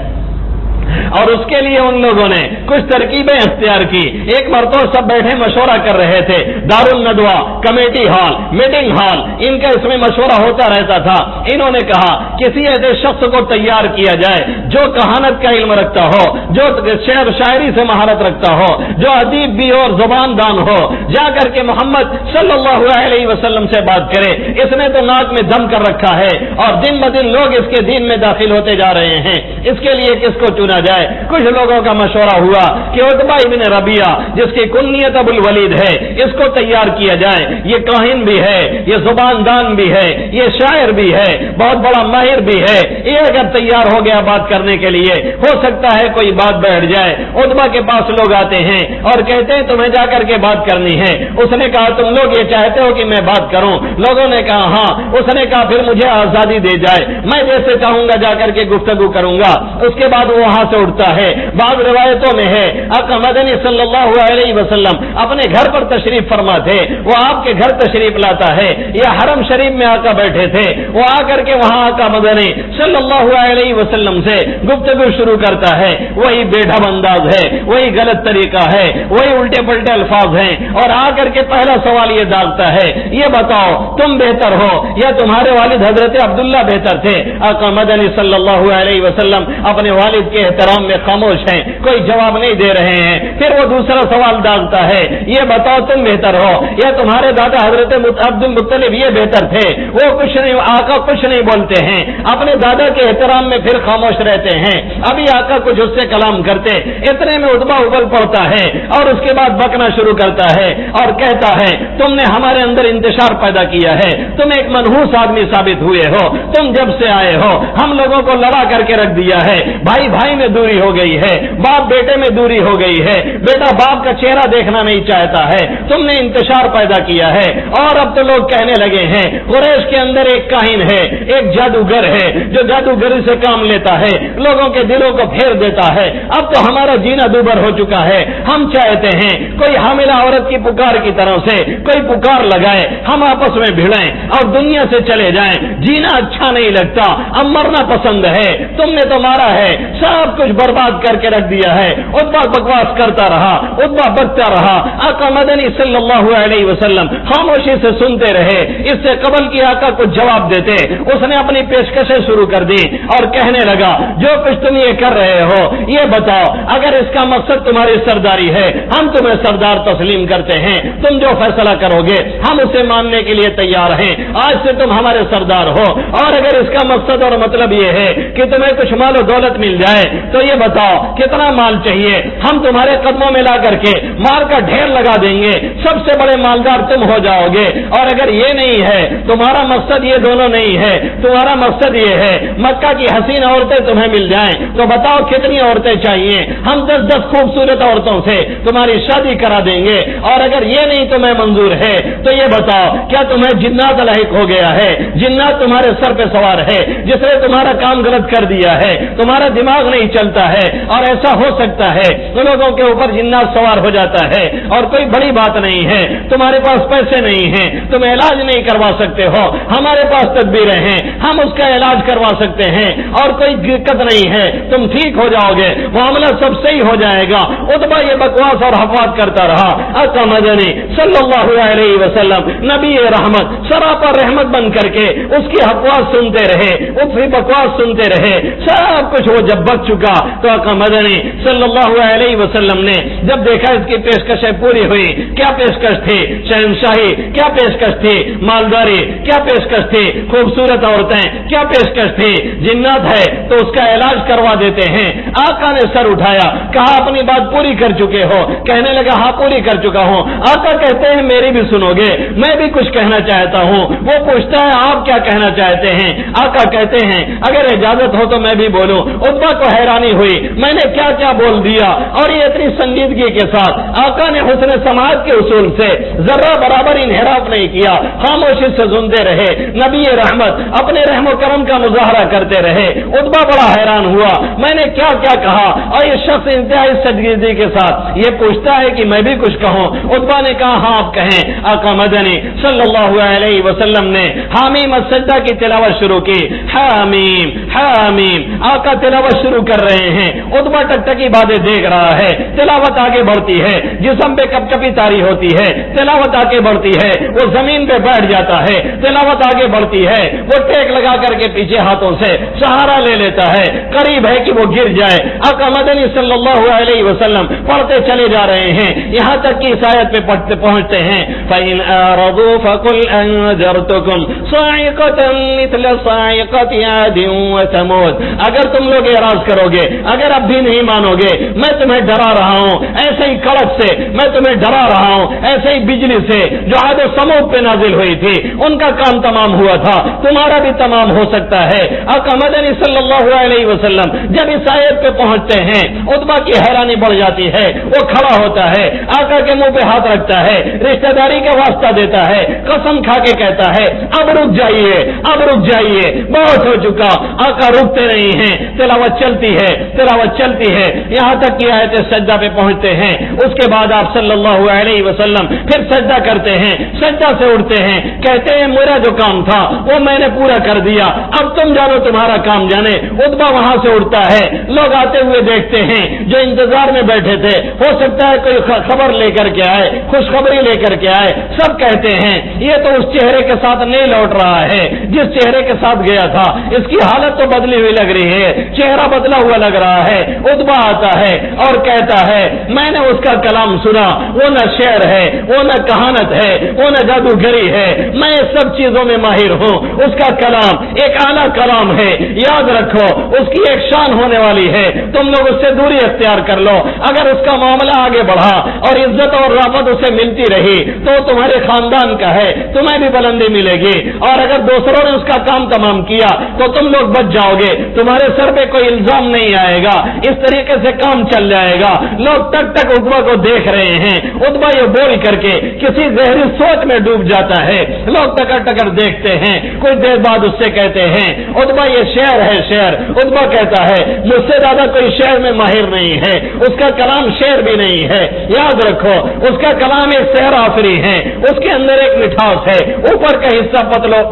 اور اس کے لیے ان لوگوں نے کچھ ترکیبیں اختیار کی۔ ایک مرتبہ سب بیٹھے مشورہ کر رہے تھے، دارالندوا، کمیٹی ہال، میٹنگ ہال، ان کا اس میں مشورہ ہوتا رہتا تھا۔ انہوں نے کہا کسی ایسے شخص کو تیار کیا جائے جو کہانت کا علم رکھتا ہو، جو شعر شاعری سے مہارت رکھتا ہو، جو ادیب بھی اور زبان دان ہو، جا کر کے محمد صلی اللہ علیہ وسلم سے بات کرے۔ اس نے تو ناک میں دم کر رکھا ہے اور دن بدن لوگ اس کے دین میں داخل ہوتے جا رہے ہیں، اس کے لیے کس کو چنا جائے؟ کچھ لوگوں کا مشورہ ہوا کہ عتبہ ابن ربیعہ جس کی کنیت ابو الولید ہے اس کو تیار کیا جائے، یہ کاہن بھی ہے، یہ زبان دان بھی ہے، یہ شاعر بھی ہے، بہت بڑا ماہر بھی ہے، یہ اگر تیار ہو گیا بات کرنے کے لیے ہو سکتا ہے کوئی بات بیٹھ جائے۔ عتبہ کے پاس لوگ آتے ہیں اور کہتے ہیں تمہیں جا کر کے بات کرنی ہے۔ اس نے کہا تم لوگ یہ چاہتے ہو کہ میں بات کروں؟ لوگوں نے کہا ہاں۔ اس نے کہا پھر مجھے آزادی دے جائے، میں جیسے چاہوں گا جا کر کے گفتگو کروں گا۔ اس کے بعد وہ وہاں سے اٹھتا ہے۔ بعض روایتوں میں ہے آقا مدنی صلی اللہ علیہ وسلم اپنے گھر پر تشریف فرما تھے، وہ آپ کے گھر تشریف لاتا ہے، یا حرم شریف میں آقا بیٹھے تھے، وہ آ کر کے وہاں آقا مدنی صلی اللہ علیہ وسلم سے گفتگو شروع کرتا ہے۔ وہی بے ڈھب انداز ہے، وہی غلط طریقہ ہے، وہی الٹے پلٹے الفاظ ہیں، اور آ کر کے پہلا سوال یہ داغتا ہے یہ بتاؤ تم بہتر ہو یا تمہارے والد حضرت عبداللہ بہتر تھے؟ آقا مدنی صلی اللہ علیہ وسلم اپنے والد کے احترام میں خاموش ہیں، کوئی جواب نہیں دے رہے ہیں۔ پھر وہ دوسرا سوال داغتا ہے یہ بتاؤ تم بہتر ہو یا تمہارے دادا حضرت عبد المطلب یہ بہتر تھے؟ وہ کچھ نہیں، آقا کچھ نہیں بولتے ہیں، اپنے دادا کے احترام میں پھر خاموش رہتے ہیں۔ ابھی آقا کچھ اس سے کلام کرتے، اتنے میں عتبہ ابل پڑتا ہے اور اس کے بعد بکنا شروع کرتا ہے اور کہتا ہے تم نے ہمارے اندر انتشار پیدا کیا ہے، تم ایک منحوس آدمی ثابت ہوئے ہو، تم جب سے آئے ہو ہم لوگوں کو لڑا کر کے رکھ دیا ہے، بھائی بھائی میں دوری ہو گئی ہے، باپ بیٹے میں دوری ہو گئی ہے، بیٹا باپ کا چہرہ دیکھنا نہیں چاہتا ہے، تم نے انتشار پیدا کیا ہے۔ اور اب تو لوگ کہنے لگے ہیں قریش کے اندر ایک کاہن ہے، ایک جادوگر ہے جو جادوگری سے کام لیتا ہے، لوگوں کے دلوں کو پھیر دیتا ہے، اب تو ہمارا جینا دوبر ہو چکا ہے، ہم چاہتے ہیں کوئی حاملہ عورت کی پکار کی طرح سے کوئی پکار لگائے، ہم آپس میں بھیڑیں اور دنیا سے چلے جائیں، جینا اچھا نہیں لگتا، اب مرنا پسند ہے، تم نے تو مارا ہے، سب کچھ برباد کر کے رکھ دیا ہے۔ عتبہ بکواس کرتا رہا، عتبہ بکتا رہا، آقا مدنی صلی اللہ علیہ وسلم خاموشی سے سنتے رہے۔ اس سے قبل کی آقا کو جواب دیتے، اس نے اپنی پیشکشیں شروع کر دی اور کہنے لگا جو کچھ تم یہ کر رہے ہو یہ بتاؤ، اگر اس کا مقصد تمہاری سرداری ہے ہم تمہیں سردار تسلیم کرتے ہیں، تم جو فیصلہ کرو گے ہم اسے ماننے کے لیے تیار ہیں، آج سے تم ہمارے سردار ہو۔ اور اگر اس کا مقصد اور مطلب یہ ہے کہ تمہیں کچھ مال و دولت مل جائے تو یہ بتاؤ کتنا مال چاہیے، ہم تمہارے قدموں میں لا کر کے مال کا ڈھیر لگا دیں گے، سب سے بڑے مالدار تم ہو جاؤ گے۔ اور اگر یہ نہیں ہے تمہارا مقصد، یہ دونوں نہیں ہے، تمہارا مقصد یہ ہے مکہ کی حسین عورتیں تمہیں مل جائیں تو بتاؤ کتنی عورتیں چاہیے، ہم 10 خوبصورت عورتوں سے تمہاری شادی کرا دیں گے۔ اور اگر یہ نہیں تمہیں منظور ہے تو یہ بتاؤ کیا تمہیں جنات لاحق ہو گیا ہے، جنات تمہارے سر پہ سوار ہے جس نے تمہارا کام غلط کر دیا ہے، تمہارا دماغ نہیں چلتا ہے، اور ایسا ہو سکتا ہے لوگوں کے اوپر جنات سوار ہو جاتا ہے اور کوئی بڑی بات نہیں ہے، تمہارے پاس پیسے نہیں ہیں، تم علاج نہیں کروا سکتے ہو، ہمارے پاس تدبیریں ہیں، ہم اس کا علاج کروا سکتے ہیں اور کوئی دقت نہیں ہے، تم ٹھیک ہو جاؤ گے، معاملہ سب صحیح ہو جائے گا۔ عتبہ یہ بکواس اور حفاظت کرتا رہا۔ آقا مدنی صلی اللہ علیہ وسلم نبی رحمت سراپا رحمت بن کر کے اس کی حفاظت سنتے رہے، اس کی بکواس سنتے رہے، سب کچھ وہ جب بک چکا تو آقا مدنی صلی اللہ علیہ وسلم نے جب دیکھا اس کی پیشکشیں پوری ہوئی، کیا پیشکش تھی؟ شہنشاہی کیا پیشکش تھی؟ مالداری کیا پیشکش تھی؟ خوبصورت عورتیں کیا پیشکش تھی؟ جنات ہے تو اس کا علاج کروا دیتے ہیں۔ آقا نے سر اٹھایا، کہا اپنی بات پوری کر چکے ہو؟ کہنے لگا ہاں پوری کر چکا ہوں۔ آقا کہتے ہیں میری بھی سنو گے، میں بھی کچھ کہنا چاہتا ہوں۔ وہ پوچھتا ہے آپ کیا کہنا چاہتے ہیں؟ آقا کہتے ہیں اگر اجازت ہو تو میں بھی بولوں۔ عتبہ کو حیرانی ہوئی میں نے کیا کیا بول دیا، اور یہ اتنی سنجیدگی کے ساتھ آقا نے حسن سماعت کے اصول سے ذرہ برابر انحراف نہیں کیا، خاموشی سے سنتے رہے، نبی رحمت اپنے رحم و کرم کا مظاہرہ کرتے رہے۔ عتبہ بڑا حیران ہوا میں نے کیا کیا کہا، اور یہ شخص انتہائی سنجیدگی کے ساتھ یہ پوچھتا ہے کہ میں بھی کچھ کہوں۔ عتبہ نے کہا ہاں آپ کہیں۔ آقا مدنی صلی اللہ علیہ وسلم نے حامیم السجدہ کی تلاوت شروع کی، حامیم حامیم، آقا تلاوت شروع کر رہے ہیں۔ عتبہ ٹکٹکی باتیں دیکھ رہا ہے، تلاوت آگے بڑھتی ہے، جسم پہ کپ کپی طاری ہوتی ہے، تلاوت آگے بڑھتی ہے، وہ زمین پہ بیٹھ جاتا ہے، تلاوت آگے بڑھتی ہے، وہ ٹیک لگا کر کے پیچھے ہاتھوں سے سہارا لے لیتا ہے، قریب ہے کہ وہ گر جائے۔ آقا مدنی صلی اللہ علیہ وسلم پڑھتے چلے جا رہے ہیں یہاں تک کہ اس آیت پہ پہنچتے ہیں فَإِنْ أَعْرَضُوا فَقُلْ أَنذَرْتُكُمْ صَاعِقَةً مِثْلَ صَاعِقَةِ عَادٍ وَثَمُودَ، اگر تم لوگ اعراض کرو گے، اگر اب بھی نہیں مانو گے، میں تمہیں ڈرا رہا ہوں ایسے ہی کڑک سے، میں تمہیں ڈرا رہا ہوں ایسے ہی بجلی سے جو عاد و ثمود پہ نازل ہوئی تھی، ان کا کام تمام ہوا تھا، تمہارا بھی تمام ہو سکتا ہے۔ آقا مدنی صلی اللہ علیہ وسلم جب اس آیت پہ پہنچتے ہیں عتبہ کی حیرانی بڑھ جاتی ہے، وہ کھڑا ہوتا ہے، آقا کے منہ پہ ہاتھ رکھتا ہے، رشتہ داری کا واسطہ دیتا ہے، قسم کھا کے کہتا ہے اب رک جائیے، اب رک جائیے، بہت ہو چکا۔ آقا رکتے نہیں ہیں، تلاوت چلتی ہے، تلاوت چلتی ہے، یہاں تک کہ آیت سجدہ پہ پہنچتے ہیں۔ اس کے بعد آپ صلی اللہ علیہ وسلم پھر سجدہ کرتے ہیں، سجدہ سے اٹھتے ہیں، کہتے ہیں میرا جو کام تھا وہ میں نے پورا کر دیا، اب تم جانو تمہارا کام جانے۔ عتبہ وہاں سے اٹھتا ہے، لوگ آتے ہوئے دیکھتے ہیں جو انتظار میں بیٹھے تھے، ہو سکتا ہے کوئی خبر لے کر کے آئے، خوشخبری لے کر کے آئے، سب کہتے ہیں یہ تو اس چہرے کے ساتھ نہیں لوٹ رہا ہے جس چہرے کے ساتھ گیا تھا، اس کی حالت تو بدلی ہوئی لگ رہی ہے، چہرہ بدلا ہوا لگ رہا ہے۔ عتبہ آتا ہے اور کہتا ہے میں نے اس کا کلام سنا، وہ نہ شعر ہے، وہ نہ کہانت ہے، وہ نہ جادوگری ہے، میں سب چیزوں میں ماہر ہوں، اس کا کلام ایک اعلیٰ کلام ہے، یاد رکھو اس کی ایک شان ہونے والی ہے، تم لوگ اس سے دوری اختیار کر لو۔ اگر اس کا معاملہ آگے بڑھا اور عزت اور رحمت اسے ملتی رہی تو تمہارے خاندان کا ہے، تمہیں بھی بلندی ملے گی، اور اگر دوسروں نے اس کا کام تمام کیا تو تم لوگ بچ جاؤ گے، تمہارے سر پہ کوئی الزام نہیں آئے گا، اس طریقے سے کام چل جائے گا۔ لوگ تک عتبہ کو دیکھ رہے ہیں، عتبہ یہ بول کر کے کسی گہری سوچ میں ڈوب جاتا ہے، لوگ ٹکر دیکھتے ہیں، کچھ دیر بعد اس سے کہتے ہیں عتبہ یہ شعر ہے شعر۔ عتبہ کہتا ہے مجھ سے زیادہ کوئی شعر میں ماہر نہیں ہے، اس کا کلام شعر بھی نہیں ہے، یاد رکھو اس کا کلام ایک سحر آفری ہے، اس کے اندر ایک مٹھاس ہے، اوپر کا حصہ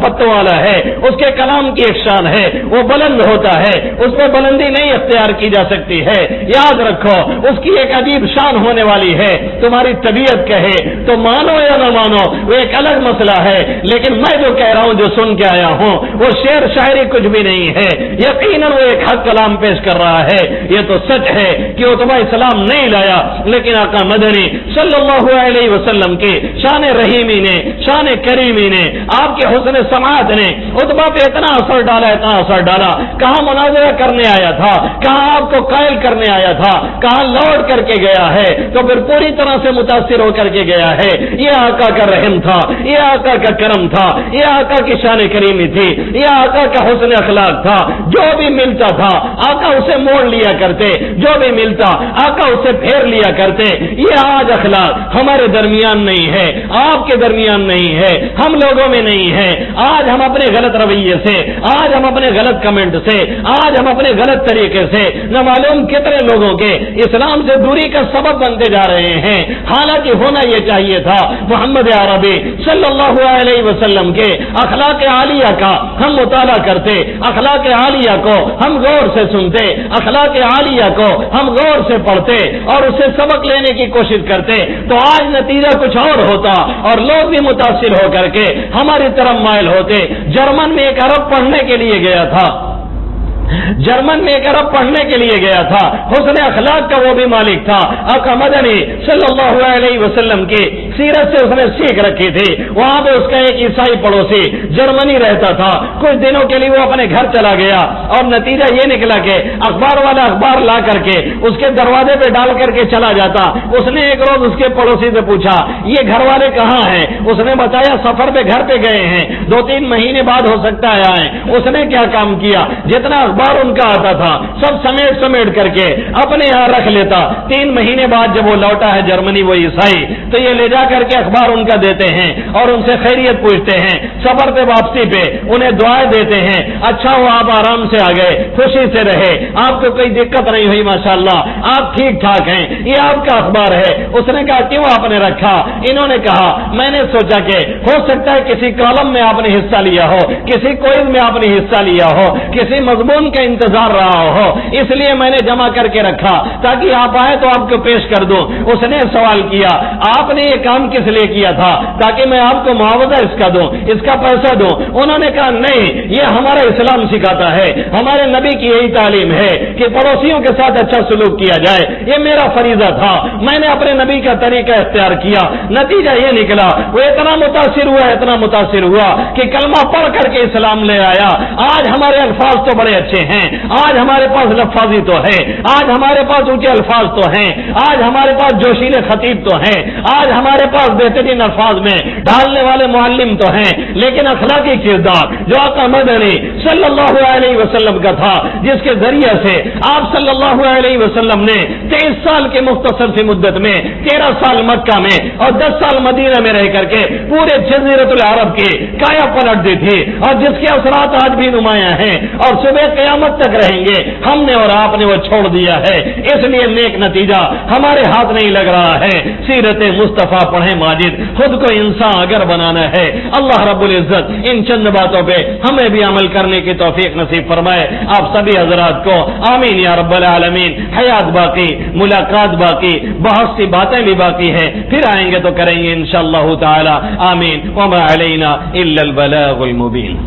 پتوں والا ہے، اس کے کلام کی ایک شان ہے، وہ بلند ہوتا ہے، اس میں بلندی نہیں اختیار اختیار کی جا سکتی ہے. یاد رکھو اس کی ایک عجیب شان ہونے والی ہے. تمہاری طبیعت کہے تو مانو یا نہ مانو وہ ایک الگ مسئلہ ہے, لیکن میں جو کہہ رہا ہوں, جو سن کے آیا ہوں, وہ شعر شاعری کچھ بھی نہیں ہے. یقیناً وہ ایک حق کلام پیش کر رہا ہے. یہ تو سچ ہے کہ عتبہ اسلام نہیں لایا, لیکن آقا مدنی صلی اللہ علیہ وسلم کی شان رحیمی نے, شان کریمی نے, آپ کے حسن سماعت نے عتبہ پہ اتنا اثر ڈالا, اتنا اثر ڈالا. کہاں مناظرہ کرنے آیا تھا, کہاں آپ کو قائل کرنے آیا تھا, کہاں لوٹ کر کے گیا ہے, تو پھر پوری طرح سے متاثر ہو کر کے گیا ہے. یہ آقا کا رحم تھا, یہ آقا کا کرم تھا, یہ آقا کی شان کریمی تھی, یہ آقا کا حسن اخلاق تھا. جو بھی ملتا تھا آقا اسے موڑ لیا کرتے, جو بھی ملتا آقا اسے پھیر لیا کرتے. یہ آج اخلاق ہمارے درمیان نہیں ہے, آپ کے درمیان نہیں ہے, ہم لوگوں میں نہیں ہے. آج ہم اپنے غلط رویے سے, آج ہم اپنے غلط کمنٹ سے, آج ہم اپنے غلط طریقے سے نہ معلوم کتنے لوگوں کے اسلام سے دوری کا سبب بنتے جا رہے ہیں. حالانکہ ہونا یہ چاہیے تھا محمد عربی صلی اللہ علیہ وسلم کے اخلاق عالیہ کا ہم مطالعہ کرتے, اخلاق عالیہ کو ہم غور سے سنتے, اخلاق عالیہ کو ہم غور سے پڑھتے اور اسے سبق لینے کی کوشش کرتے, تو آج نتیجہ کچھ اور ہوتا اور لوگ بھی متاثر ہو کر کے ہماری طرف مائل ہوتے. جرمن میں ایک عرب پڑھنے کے لیے گیا تھا, جرمن میں ایک عرب پڑھنے کے لیے گیا تھا, حسن اخلاق کا وہ بھی مالک تھا. آقا مدنی صلی اللہ علیہ وسلم کی سیرت سے اس نے سیکھ رکھی تھی. وہاں پہ اس کا ایک عیسائی پڑوسی جرمنی رہتا تھا. کچھ دنوں کے لیے وہ اپنے گھر چلا گیا اور نتیجہ یہ نکلا کہ اخبار والا اخبار لا کر کے اس کے دروازے پہ ڈال کر کے چلا جاتا. اس نے ایک روز اس کے پڑوسی سے پوچھا یہ گھر والے کہاں ہیں؟ اس نے بتایا سفر پہ گھر پہ گئے ہیں, 2-3 مہینے بعد ہو سکتا ہے آئیں. اس نے کیا کام کیا, جتنا اخبار ان کا آتا تھا سب سمیٹ کر کے اپنے یہاں رکھ لیتا. 3 مہینے بعد جب وہ لوٹا ہے جرمنی وہ عیسائی, تو یہ لے جا کر کے اخبار ان کا دیتے ہیں اور ان سے خیریت پوچھتے ہیں. سفر پہ واپسی پہ انہیں دعائیں دیتے ہیں, اچھا ہوا آپ آرام سے آ گئے, خوشی سے رہے, آپ کو کوئی دقت نہیں ہوئی, ماشاءاللہ آپ ٹھیک ٹھاک ہیں, یہ آپ کا اخبار ہے. اس نے کہا کیوں آپ نے رکھا؟ انہوں نے کہا میں نے سوچا کہ ہو سکتا ہے کسی کالم میں آپ نے حصہ لیا ہو, کسی کوئز میں آپ نے حصہ لیا ہو, کسی مضمون کا انتظار رہا ہو, اس لیے میں نے جمع کر کے رکھا تاکہ آپ آئے تو آپ کو پیش کر دوں. اس نے سوال کیا آپ نے یہ کام کس لیے کیا تھا؟ تاکہ میں آپ کو معاوضہ اس کا دوں, اس کا پیسہ دوں. انہوں نے کہا نہیں, یہ ہمارا اسلام سکھاتا ہے, ہمارے نبی کی یہی تعلیم ہے کہ پڑوسیوں کے ساتھ اچھا سلوک کیا جائے. یہ میرا فریضہ تھا, میں نے اپنے نبی کا طریقہ اختیار کیا. نتیجہ یہ نکلا وہ اتنا متاثر ہوا, اتنا متاثر ہوا کہ کلمہ پڑھ کر کے اسلام لے آیا. آج ہمارے الفاظ تو بڑے اچھے ہیں, آج ہمارے پاس لفاظی تو ہے, آج ہمارے پاس اونچے الفاظ تو ہیں, آج ہمارے پاس جوشیلے خطیب تو ہیں, آج ہمارے پاس بہترین الفاظ میں ڈالنے والے معلم تو ہیں, لیکن اخلاقی کردار جو آقا مدنی صلی اللہ علیہ وسلم کا تھا, جس کے ذریعے سے آپ صلی اللہ علیہ وسلم نے 23 سال کے مختصر سی مدت میں 13 سال مکہ میں اور 10 سال مدینہ میں رہ کر کے پورے جزیرۃ العرب کی کایا پلٹ دی تھی, اور جس کے اثرات آج بھی نمایاں ہیں اور صبح قیامت تک رہیں گے. ہم نے اور آپ نے وہ چھوڑ دیا ہے, اس لیے نیک نتیجہ ہمارے ہاتھ نہیں لگ رہا ہے. سیرت مصطفیٰ پڑھیں ماجد, خود کو انسان اگر بنانا ہے, اللہ رب العزت ان چند باتوں پہ ہمیں بھی عمل کرنے کی توفیق نصیب فرمائے. آپ سبھی حضرات کو آمین یا رب العالمین. حیات باقی, ملاقات باقی, بہت سی باتیں بھی باقی ہیں, پھر آئیں گے تو کریں گے انشاءاللہ تعالی. آمین. وما علینا الا البلاغ المبین.